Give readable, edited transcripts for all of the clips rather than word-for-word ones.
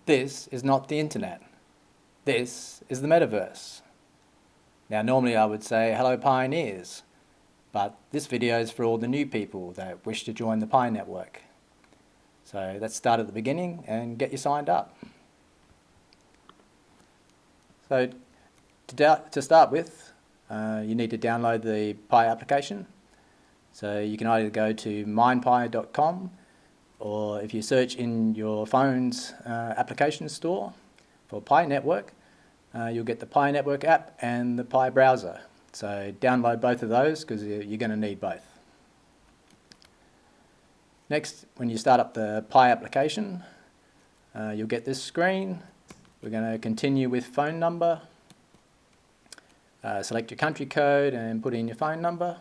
This is not the internet. This is the Metaverse. Now normally I would say hello pioneers, but this video is for all the new people that wish to join the Pi network. So let's start at the beginning and get you signed up. So to start with, you need to download the Pi application. So you can either go to mindpi.com, or if you search in your phone's application store for Pi network, you'll get the Pi network app and the Pi browser. So download both of those because you're going to need both. Next, when you start up the Pi application, you'll get this screen. We're going to continue with phone number. Select your country code and put in your phone number.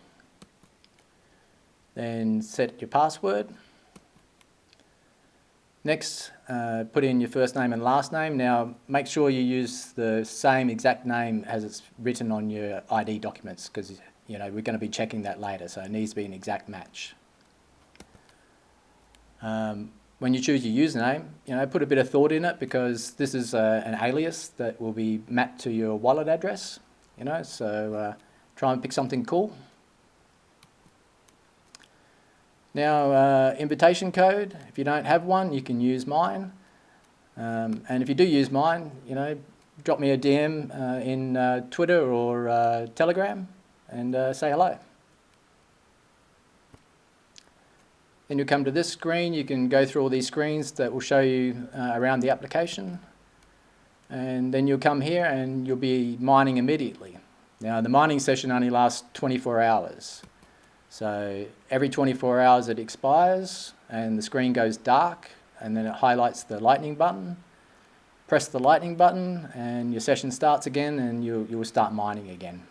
Then set your password. Next, put in your first name and last name. Now, make sure you use the same exact name as it's written on your ID documents, because we're going to be checking that later, so it needs to be an exact match. When you choose your username, put a bit of thought in it, because this is an alias that will be mapped to your wallet address. So try and pick something cool. Now, invitation code, if you don't have one, you can use mine. And if you do use mine, drop me a DM in Twitter or Telegram and say hello. Then you'll come to this screen. You can go through all these screens that will show you around the application. And then you'll come here and you'll be mining immediately. Now, the mining session only lasts 24 hours. So every 24 hours it expires and the screen goes dark, and then it highlights the lightning button. Press the lightning button and your session starts again, and you'll start mining again.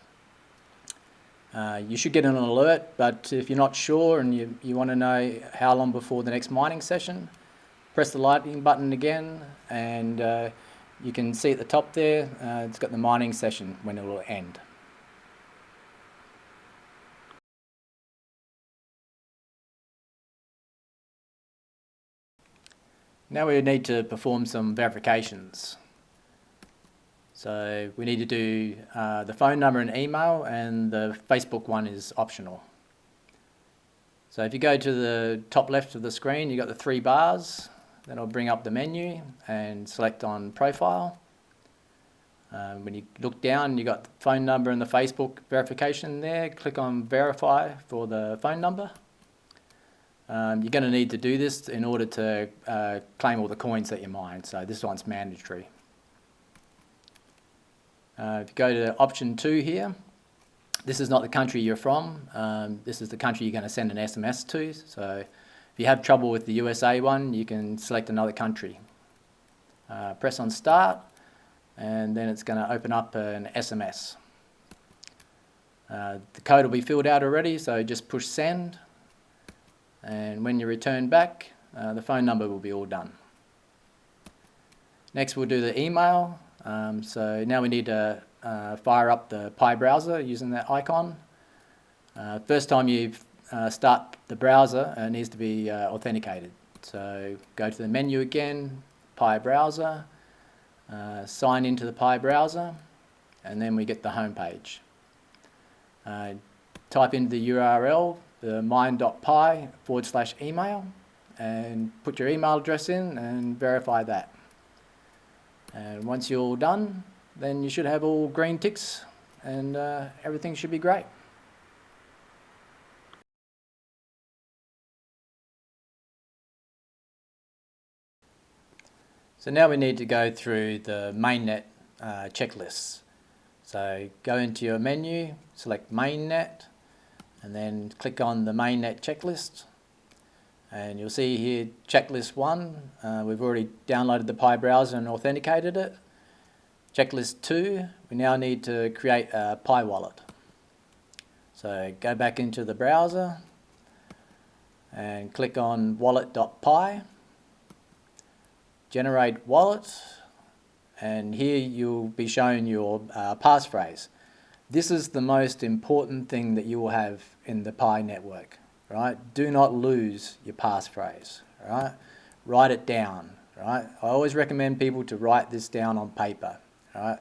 You should get an alert, but if you're not sure and you want to know how long before the next mining session, press the lightning button again, and you can see at the top there, it's got the mining session when it will end. Now we need to perform some verifications. So we need to do the phone number and email, and the Facebook one is optional. So if you go to the top left of the screen, you've got the 3 bars. Then I'll bring up the menu and select on profile. When you look down, you've got the phone number and the Facebook verification there. Click on verify for the phone number. You're going to need to do this in order to claim all the coins that you mine, so this one's mandatory. If you go to option 2 here, this is not the country you're from, this is the country you're going to send an SMS to, so if you have trouble with the USA one, you can select another country. Press on start, and then it's going to open up an SMS. The code will be filled out already, so just push send. And when you return back, the phone number will be all done. Next we'll do the email. So now we need to fire up the Pi browser using that icon. First time you start the browser, it needs to be authenticated. So go to the menu again, Pi browser, sign into the Pi browser, and then we get the home page. Type into the URL, the mine.pi/email, and put your email address in and verify that. And once you're all done, then you should have all green ticks and everything should be great. So now we need to go through the Mainnet checklists. So go into your menu, select Mainnet, and then click on the Mainnet checklist. And you'll see here checklist 1, we've already downloaded the Pi browser and authenticated it. Checklist 2, we now need to create a Pi wallet. So go back into the browser and click on wallet.pi, generate wallet, and here you'll be shown your passphrase. This is the most important thing that you will have in the Pi network, right? Do not lose your passphrase, right? Write it down, right? I always recommend people to write this down on paper, right?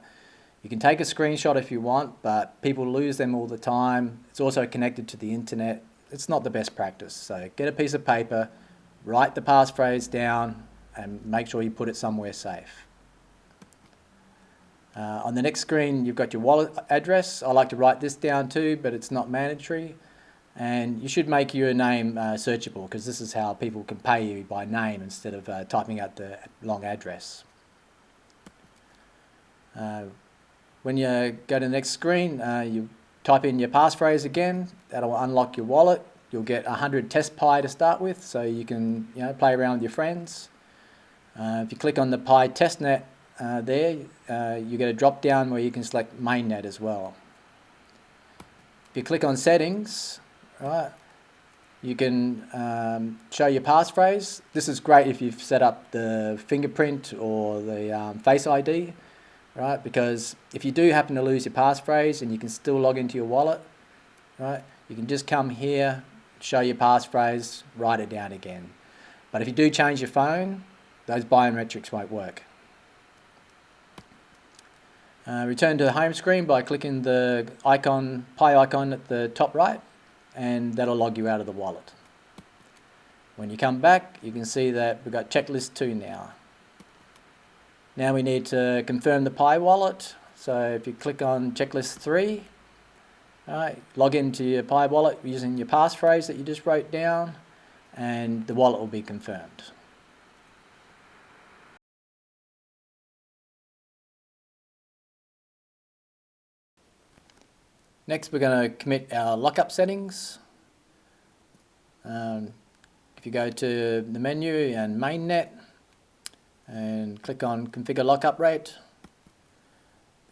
You can take a screenshot if you want, but people lose them all the time. It's also connected to the internet. It's not the best practice. So get a piece of paper, write the passphrase down, and make sure you put it somewhere safe. On the next screen, you've got your wallet address. I like to write this down too, but it's not mandatory. And you should make your name searchable, because this is how people can pay you by name instead of typing out the long address. When you go to the next screen, you type in your passphrase again. That'll unlock your wallet. You'll get 100 test Pi to start with, so you can play around with your friends. If you click on the Pi testnet there, you get a drop down where you can select Mainnet as well. If you click on settings, right, you can show your passphrase. This is great if you've set up the fingerprint or the Face ID, right? Because if you do happen to lose your passphrase and you can still log into your wallet, right, you can just come here, show your passphrase, write it down again. But if you do change your phone, those biometrics won't work. Return to the home screen by clicking the icon, Pi icon at the top right, and that'll log you out of the wallet. When you come back, you can see that we've got checklist 2 now. Now we need to confirm the Pi wallet. So if you click on checklist 3, right, log into your Pi wallet using your passphrase that you just wrote down, and the wallet will be confirmed. Next, we're going to commit our lockup settings. If you go to the menu and Mainnet and click on Configure Lockup Rate,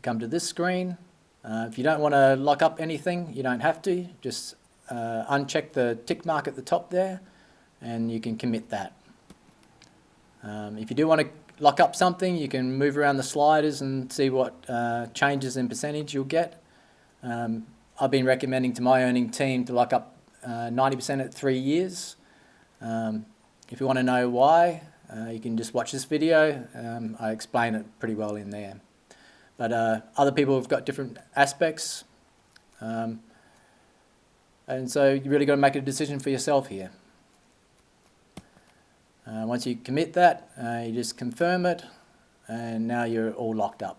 come to this screen. If you don't want to lock up anything, you don't have to. Just uncheck the tick mark at the top there, and you can commit that. If you do want to lock up something, you can move around the sliders and see what changes in percentage you'll get. I've been recommending to my earning team to lock up 90% at 3 years. If you want to know why, you can just watch this video. I explain it pretty well in there. But other people have got different aspects. And so you really got to make a decision for yourself here. Once you commit that, you just confirm it, and now you're all locked up.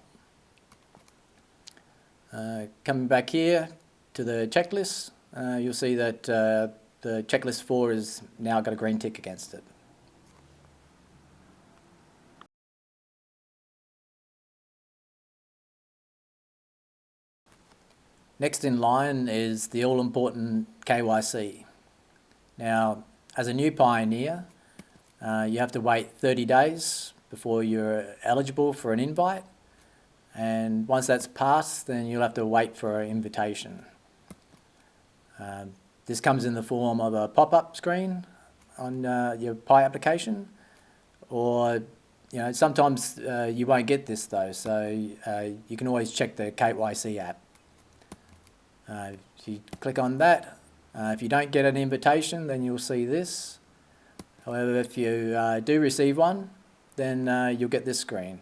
Coming back here to the checklist, you'll see that the checklist 4 has now got a green tick against it. Next in line is the all-important KYC. Now, as a new pioneer, you have to wait 30 days before you're eligible for an invite. And once that's passed, then you'll have to wait for an invitation. This comes in the form of a pop-up screen on your Pi application, or sometimes you won't get this though, so you can always check the KYC app. If you click on that, if you don't get an invitation, then you'll see this. However, if you do receive one, then you'll get this screen.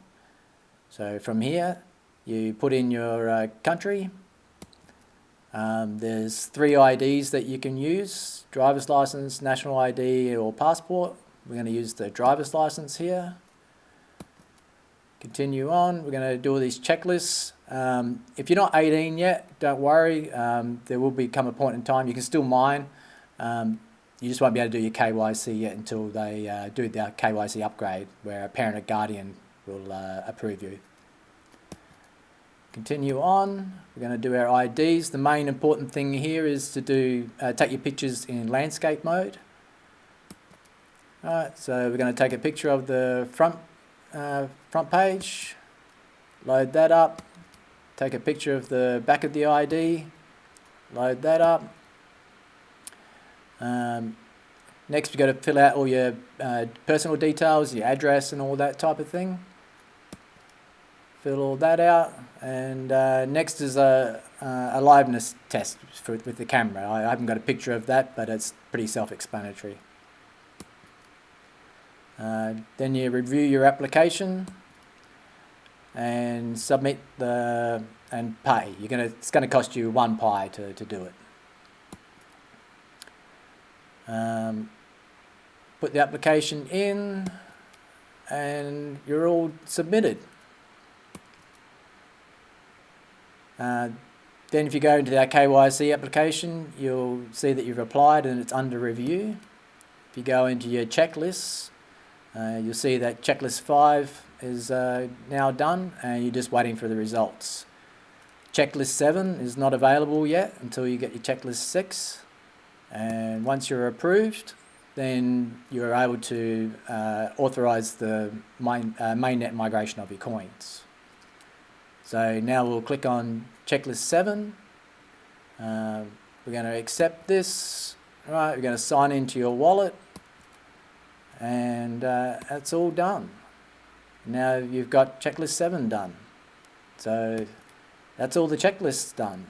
So from here, you put in your country. There's 3 IDs that you can use: driver's license, national ID, or passport. We're going to use the driver's license here. Continue on. We're going to do all these checklists. If you're not 18 yet, don't worry. There will become a point in time you can still mine. You just won't be able to do your KYC yet until they do their KYC upgrade, where a parent or guardian will approve you. Continue on. We're going to do our IDs. The main important thing here is to take your pictures in landscape mode. Alright, so we're going to take a picture of the front page, load that up, take a picture of the back of the ID, load that up. Next we've got to fill out all your personal details, your address and all that type of thing. Fill all that out, and next is a liveness test with the camera. I haven't got a picture of that, but it's pretty self-explanatory. Then you review your application and submit and pay. It's going to cost you 1 Pi to do it. Put the application in and you're all submitted. Then if you go into that KYC application, you'll see that you've applied and it's under review. If you go into your checklists, you'll see that checklist 5 is now done and you're just waiting for the results. Checklist 7 is not available yet until you get your checklist 6, and once you're approved, then you're able to authorize the mainnet migration of your coins. So now we'll click on checklist 7. We're going to accept this. Right, we're going to sign into your wallet, and that's all done. Now you've got checklist 7 done. So that's all the checklists done.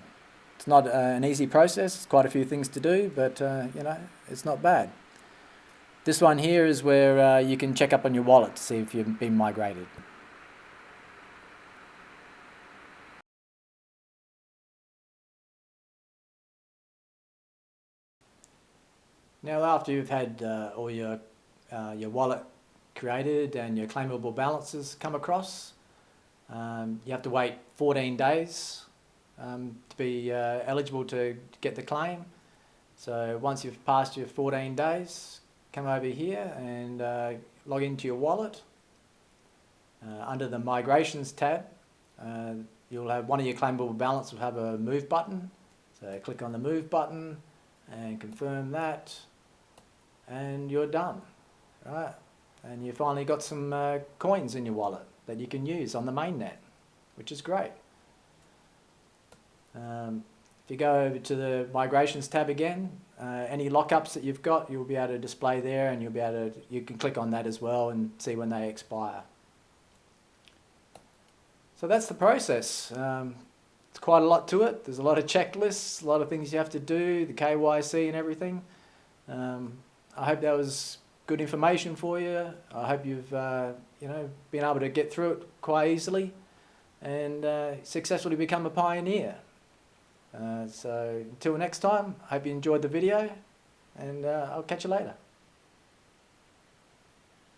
It's not an easy process. It's quite a few things to do, but you know, it's not bad. This one here is where you can check up on your wallet to see if you've been migrated. Now, after you've had all your wallet created and your claimable balances come across, you have to wait 14 days to be eligible to get the claim. So once you've passed your 14 days, come over here and log into your wallet. Under the migrations tab, you'll have one of your claimable balance will have a move button. So click on the move button and confirm that, and you're done, right? And you finally got some coins in your wallet that you can use on the mainnet, which is great. If you go over to the migrations tab again, any lockups that you've got, you'll be able to display there, and you can click on that as well and see when they expire. So that's the process. It's quite a lot to it. There's a lot of checklists, a lot of things you have to do, the KYC and everything. I hope that was good information for you. I hope you've been able to get through it quite easily and successfully become a pioneer. So until next time, I hope you enjoyed the video, and I'll catch you later.